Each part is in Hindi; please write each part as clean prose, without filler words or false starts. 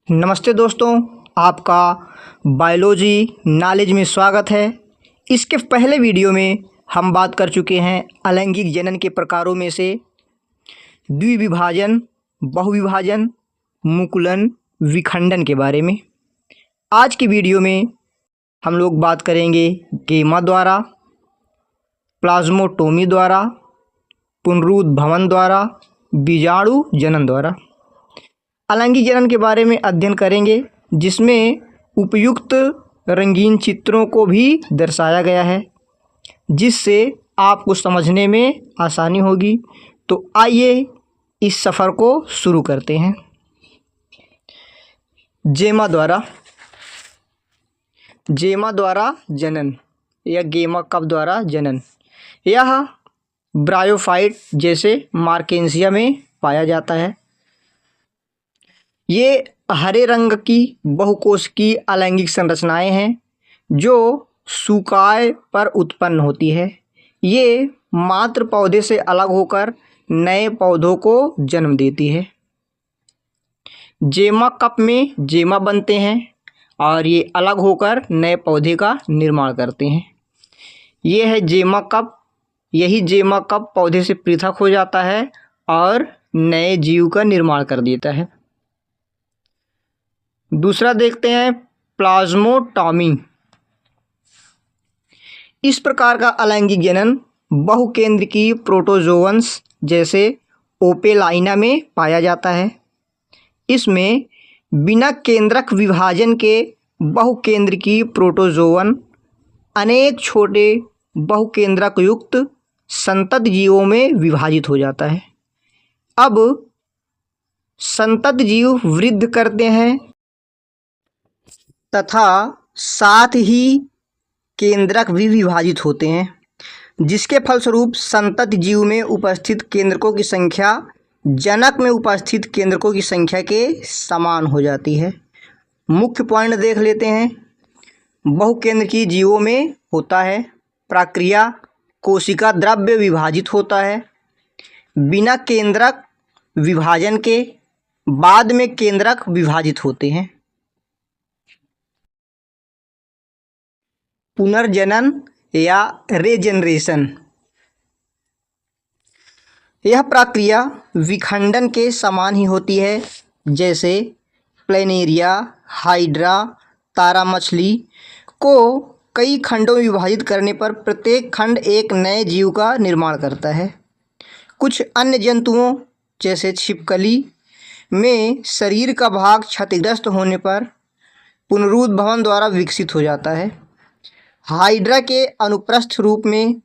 नमस्ते दोस्तों, आपका बायोलॉजी नॉलेज में स्वागत है। इसके पहले वीडियो में हम बात कर चुके हैं अलैंगिक जनन के प्रकारों में से द्विविभाजन, बहुविभाजन, मुकुलन, विखंडन के बारे में। आज की वीडियो में हम लोग बात करेंगे गेमा द्वारा, प्लाज्मोटोमी द्वारा, पुनरुद्भवन द्वारा, बीजाणु जनन द्वारा। अलैंगिक जनन के बारे में अध्ययन करेंगे, जिसमें उपयुक्त रंगीन चित्रों को भी दर्शाया गया है, जिससे आपको समझने में आसानी होगी। तो आइए इस सफ़र को शुरू करते हैं। गेमा द्वारा जनन या गेमा कप द्वारा जनन, यह ब्रायोफाइट जैसे मार्केंसिया में पाया जाता है। ये हरे रंग की बहुकोशिकीय अलैंगिक संरचनाएं हैं जो सूकाय पर उत्पन्न होती है। ये मात्र पौधे से अलग होकर नए पौधों को जन्म देती है। गेमा कप में गेमा बनते हैं और ये अलग होकर नए पौधे का निर्माण करते हैं। ये है गेमा कप। यही गेमा कप पौधे से पृथक हो जाता है और नए जीव का निर्माण कर देता है। दूसरा देखते हैं प्लाज्मोटॉमी। इस प्रकार का अलैंगिक जनन बहुकेंद्रकीय प्रोटोजोअन्स जैसे ओपेलाइना में पाया जाता है। इसमें बिना केंद्रक विभाजन के बहुकेंद्रकीय प्रोटोजोअन अनेक छोटे बहुकेंद्रक युक्त संतत जीवों में विभाजित हो जाता है। अब संतत जीव वृद्धि करते हैं तथा साथ ही केंद्रक भी विभाजित होते हैं, जिसके फलस्वरूप संतत जीव में उपस्थित केंद्रकों की संख्या जनक में उपस्थित केंद्रकों की संख्या के समान हो जाती है। मुख्य पॉइंट देख लेते हैं। बहुकेंद्रकीय जीवों में होता है प्रक्रिया कोशिका द्रव्य विभाजित होता है बिना केंद्रक विभाजन के, बाद में केंद्रक विभाजित होते हैं। पुनर्जनन या रीजनरेशन, यह प्रक्रिया विखंडन के समान ही होती है। जैसे प्लेनेरिया, हाइड्रा, तारा मछली को कई खंडों में विभाजित करने पर प्रत्येक खंड एक नए जीव का निर्माण करता है। कुछ अन्य जंतुओं जैसे छिपकली में शरीर का भाग क्षतिग्रस्त होने पर पुनरुद्भवन द्वारा विकसित हो जाता है। हाइड्रा के अनुप्रस्थ रूप में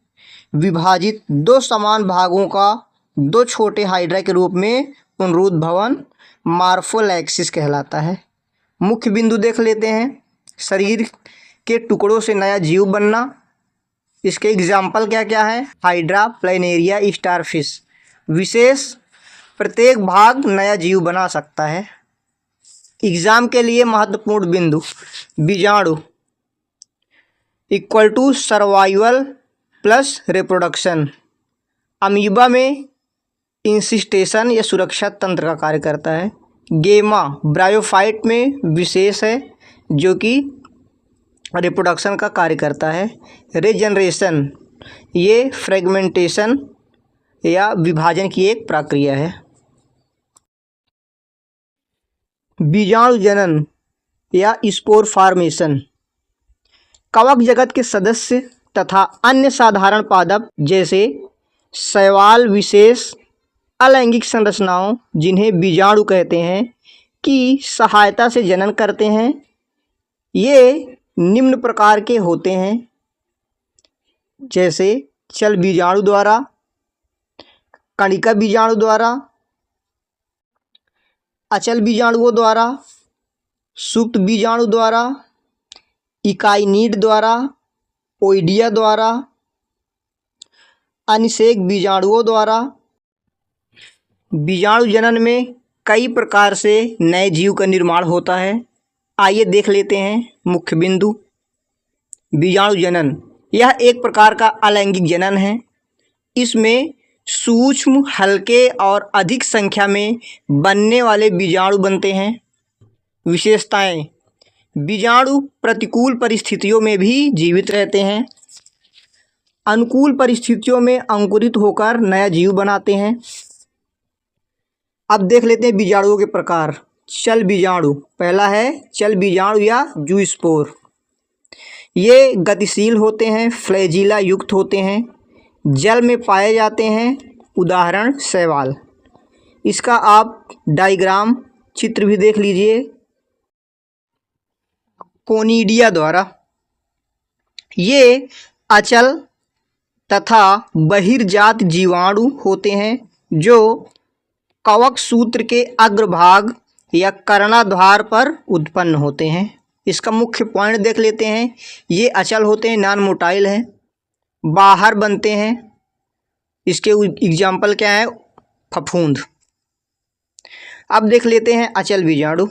विभाजित दो समान भागों का दो छोटे हाइड्रा के रूप में पुनरुद्भवन मॉर्फोलैक्सिस कहलाता है। मुख्य बिंदु देख लेते हैं। शरीर के टुकड़ों से नया जीव बनना, इसके एग्जाम्पल क्या क्या है? Hydra, planaria, starfish. विशेष प्रत्येक भाग नया जीव बना सकता है। एग्जाम के लिए महत्वपूर्ण बिंदु बीजाणु equal to survival plus reproduction. Amoeba में इंसिस्टेशन या सुरक्षा तंत्र का कार्य करता है। गेमा ब्रायोफाइट में विशेष है जो कि रिप्रोडक्शन का कार्य करता है। रीजनरेशन ये फ्रेगमेंटेशन या विभाजन की एक प्रक्रिया है। बीजाणु जनन या स्पोर फॉर्मेशन, कवक जगत के सदस्य तथा अन्य साधारण पादप जैसे शैवाल विशेष अलैंगिक संरचनाओं, जिन्हें बीजाणु कहते हैं, की सहायता से जनन करते हैं। ये निम्न प्रकार के होते हैं, जैसे चल बीजाणु द्वारा, कणिका बीजाणु द्वारा, अचल बीजाणुओं द्वारा, सुप्त बीजाणु द्वारा, इकाइनीड द्वारा, ओइडिया द्वारा, अनिषेक बीजाणुओं द्वारा। बीजाणु जनन में कई प्रकार से नए जीव का निर्माण होता है। आइए देख लेते हैं मुख्य बिंदु। बीजाणु जनन यह एक प्रकार का अलैंगिक जनन है। इसमें सूक्ष्म, हल्के और अधिक संख्या में बनने वाले बीजाणु बनते हैं। विशेषताएं: बीजाणु प्रतिकूल परिस्थितियों में भी जीवित रहते हैं, अनुकूल परिस्थितियों में अंकुरित होकर नया जीव बनाते हैं। अब देख लेते हैं बीजाणुओं के प्रकार। चल बीजाणु, पहला है चल बीजाणु या जूस्पोर। ये गतिशील होते हैं, फ्लैजिला युक्त होते हैं, जल में पाए जाते हैं, उदाहरण शैवाल। इसका आप डायग्राम चित्र भी देख लीजिए कोनिडिया द्वारा। ये अचल तथा बहिर्जात जीवाणु होते हैं जो कवक सूत्र के अग्रभाग या कर्णाधार पर उत्पन्न होते हैं। इसका मुख्य पॉइंट देख लेते हैं। ये अचल होते हैं, नॉन मोटाइल हैं, बाहर बनते हैं। इसके एग्जाम्पल क्या है? फफूंद। अब देख लेते हैं अचल बीजाणु।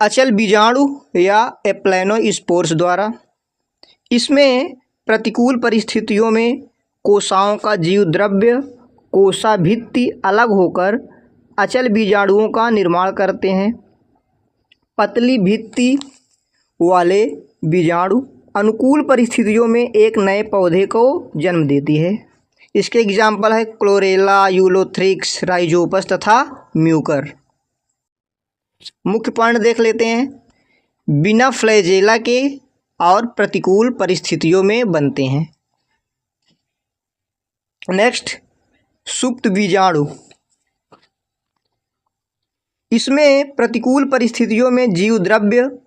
अचल बीजाणु या एप्लेनोस्पोर्स द्वारा, इसमें प्रतिकूल परिस्थितियों में कोशिकाओं का जीव द्रव्य कोशाभित्ति अलग होकर अचल बीजाणुओं का निर्माण करते हैं। पतली भित्ति वाले बीजाणु अनुकूल परिस्थितियों में एक नए पौधे को जन्म देती है। इसके एग्जाम्पल है क्लोरेला, यूलोथ्रिक्स, राइजोपस तथा म्यूकर। मुख्य पॉइंट देख लेते हैं। बिना फ्लैजेला के और प्रतिकूल परिस्थितियों में बनते हैं। नेक्स्ट, सुप्त बीजाणु। इसमें प्रतिकूल परिस्थितियों में जीव द्रव्य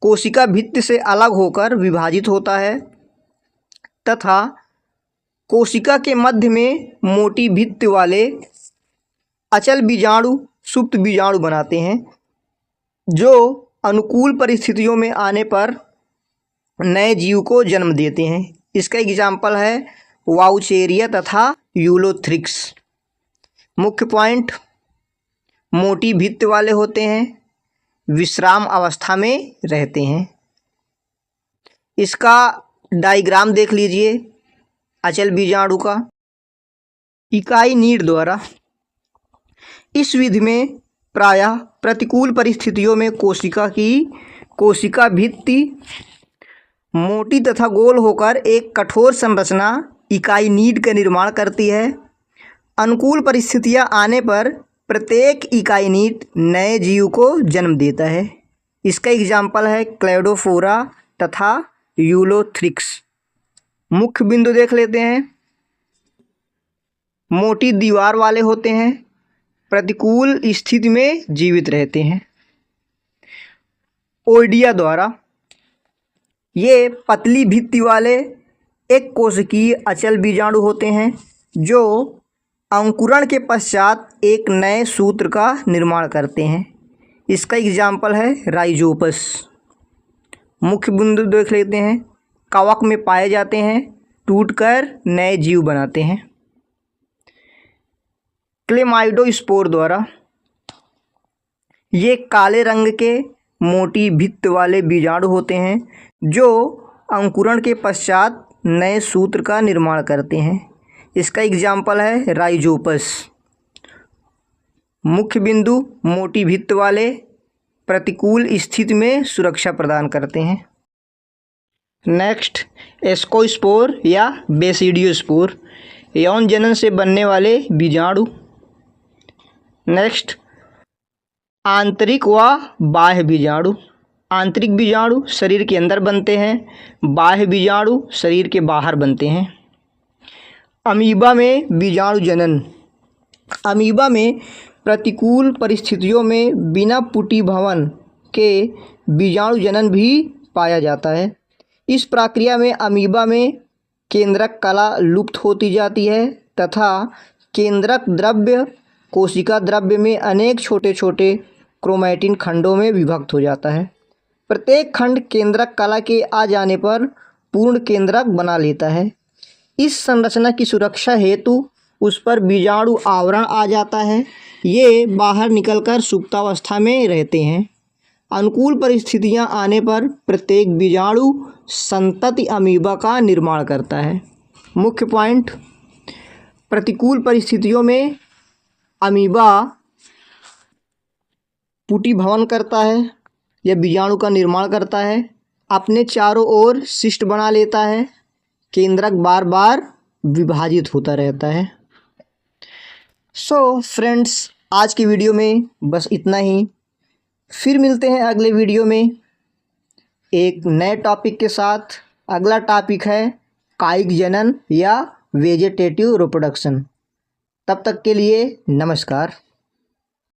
कोशिका भित्ति से अलग होकर विभाजित होता है तथा कोशिका के मध्य में मोटी भित्ति वाले अचल बीजाणु सुप्त बीजाणु बनाते हैं जो अनुकूल परिस्थितियों में आने पर नए जीव को जन्म देते हैं। इसका एग्जाम्पल है वाउचेरिया तथा यूलोथ्रिक्स। मुख्य पॉइंट, मोटी भित्ति वाले होते हैं, विश्राम अवस्था में रहते हैं। इसका डायग्राम देख लीजिए अचल बीजाणु का। इकाई नीड द्वारा, इस विधि में प्रायः प्रतिकूल परिस्थितियों में कोशिका भित्ति मोटी तथा गोल होकर एक कठोर संरचना इकाई नीड का निर्माण करती है। अनुकूल परिस्थितियां आने पर प्रत्येक इकाई नीड नए जीव को जन्म देता है। इसका एग्जाम्पल है क्लेडोफोरा तथा यूलोथ्रिक्स। मुख्य बिंदु देख लेते हैं। मोटी दीवार वाले होते हैं, प्रतिकूल स्थिति में जीवित रहते हैं। ओइडिया द्वारा, ये पतली भित्ति वाले एक कोशिकीय अचल बीजाणु होते हैं जो अंकुरण के पश्चात एक नए सूत्र का निर्माण करते हैं। इसका एग्जाम्पल है राइजोपस। मुख्य बिंदु देख लेते हैं। कवक में पाए जाते हैं, टूटकर नए जीव बनाते हैं। क्लेमाइडोस्पोर द्वारा, ये काले रंग के मोटी भित्ति वाले बीजाणु होते हैं जो अंकुरण के पश्चात नए सूत्र का निर्माण करते हैं। इसका एग्जाम्पल है राइजोपस। मुख्य बिंदु, मोटी भित्ति वाले, प्रतिकूल स्थिति में सुरक्षा प्रदान करते हैं। नेक्स्ट, एस्कोस्पोर या बेसिडियोस्पोर, यौन जनन से बनने वाले बीजाणु। नेक्स्ट, आंतरिक व बाह्य बीजाणु। आंतरिक बीजाणु शरीर के अंदर बनते हैं, बाह्य बीजाणु शरीर के बाहर बनते हैं। अमीबा में बीजाणु जनन। अमीबा में प्रतिकूल परिस्थितियों में बिना पुटी-भवन के बीजाणु जनन भी पाया जाता है। इस प्रक्रिया में अमीबा में केंद्रक कला लुप्त होती जाती है तथा केंद्रक द्रव्य कोशिका द्रव्य में अनेक छोटे छोटे क्रोमैटिन खंडों में विभक्त हो जाता है। प्रत्येक खंड केंद्रक कला के आ जाने पर पूर्ण केंद्रक बना लेता है। इस संरचना की सुरक्षा हेतु उस पर बीजाणु आवरण आ जाता है। ये बाहर निकलकर सुप्तावस्था में रहते हैं। अनुकूल परिस्थितियां आने पर प्रत्येक बीजाणु संतति अमीबा का निर्माण करता है। मुख्य पॉइंट, प्रतिकूल परिस्थितियों में अमीबा पुटी भवन करता है या बीजाणु का निर्माण करता है, अपने चारों ओर शिस्ट बना लेता है, केंद्रक बार बार विभाजित होता रहता है। सो फ्रेंड्स, आज की वीडियो में बस इतना ही। फिर मिलते हैं अगले वीडियो में एक नए टॉपिक के साथ। अगला टॉपिक है कायिक जनन या वेजिटेटिव रिप्रोडक्शन। तब तक के लिए नमस्कार।